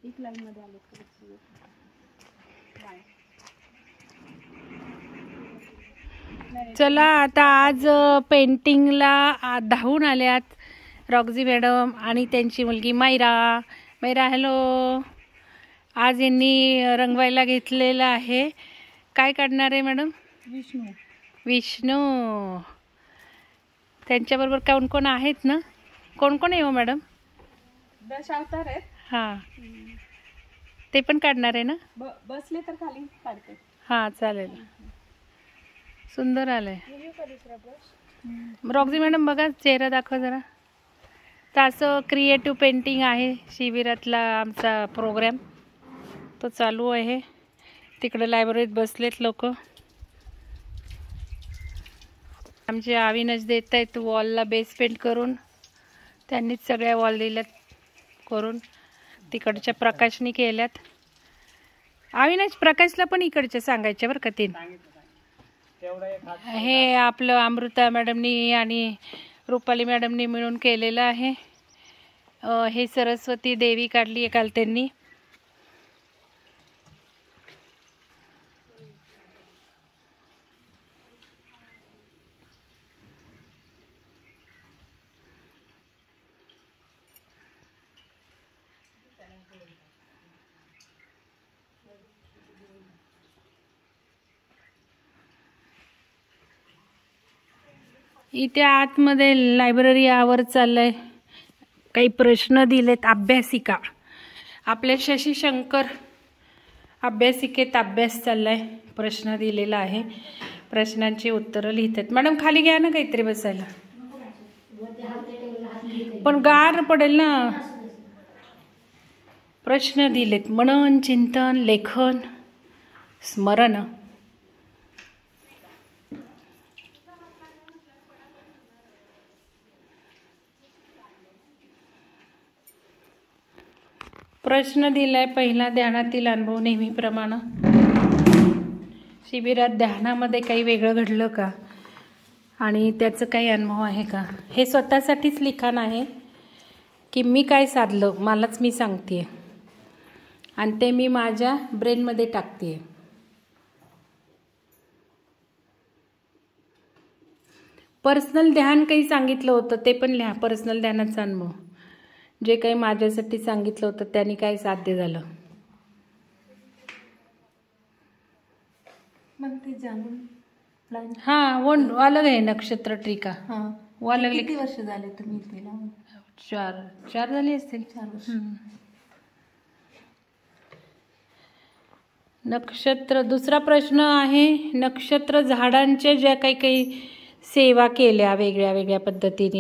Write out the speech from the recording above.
एक लाईन मध्ये आले. चला आता आज पेंटिंगला धावून आल्यात रॉक्झी मॅडम आणि त्यांची मुलगी मायरा. मायरा हॅलो. आज यांनी रंगवायला घेतलेलं आहे. काय काढणार आहे मॅडम? विष्णू. विष्णू. त्यांच्याबरोबर कोण कोण आहेत ना? कोण कोण आहे हो मॅडम? दशावतार आहेत. हां, ते पण काढणार आहे ना? बसले तर खाली काढते. हां चालेल. सुंदर आलंय. रॉक्झी मॅडम बघा चेहरा दाखवा जरा. तर असं क्रिएटिव्ह पेंटिंग आहे. शिबिरातला आमचा प्रोग्राम तो चालू आहे. तिकडे लायब्ररीत बसलेत लोक. आमचे अविनाश देत आहेत वॉलला बेस पेंट करून. त्यांनीच सगळ्या वॉल दिल्यात करून. तिकडच्या प्रकाशनी केल्यात. अविनाश प्रकाशला पण इकडच्या सांगायच्या बरं का. तीन हे आपलं अमृता मॅडमनी आणि रुपाली मॅडमनी मिळून केलेलं आहे. हे सरस्वती देवी काढली आहे काल त्यांनी. इथे आतमध्ये लायब्ररी आवर चाललंय. काही प्रश्न दिलेत. अभ्यासिका आपल्या शशी शंकर अभ्यासिकेत अभ्यास चाललाय. प्रश्न दिलेला आहे. प्रश्नांची उत्तरं लिहितात. मॅडम खाली घ्या ना काहीतरी बसायला. पण गार पडेल ना. प्रश्न दिलेत. मनन, चिंतन, लेखन, स्मरण. प्रश्न दिलाय पहिला. ध्यानातील अनुभव नेहमीप्रमाणे. शिबिरात ध्यानामध्ये काही वेगळं घडलं का आणि त्याचं काही अनुभव आहे का. हे स्वतःसाठीच लिखाण आहे की मी काय साधलं मलाच मी सांगते आणि ते मी माझ्या ब्रेनमध्ये टाकते. पर्सनल ध्यान काही सांगितलं होतं ते पण लिहा. पर्सनल ध्यानाचा अनुभव. जे काही माझ्यासाठी सांगितलं होतं त्यांनी काय साध्य झालं. मग ते जाणून हां वन अलग आहे. नक्षत्र ट्रिका. हां वो अलग. किती वर्ष झाले तुम्ही केला? 4 झाली असतील. 4 वर्ष. नक्षत्र. दुसरा प्रश्न आहे नक्षत्र झाडांच्या ज्या काही सेवा केल्या वेगळ्या वेगळ्या पद्धतीने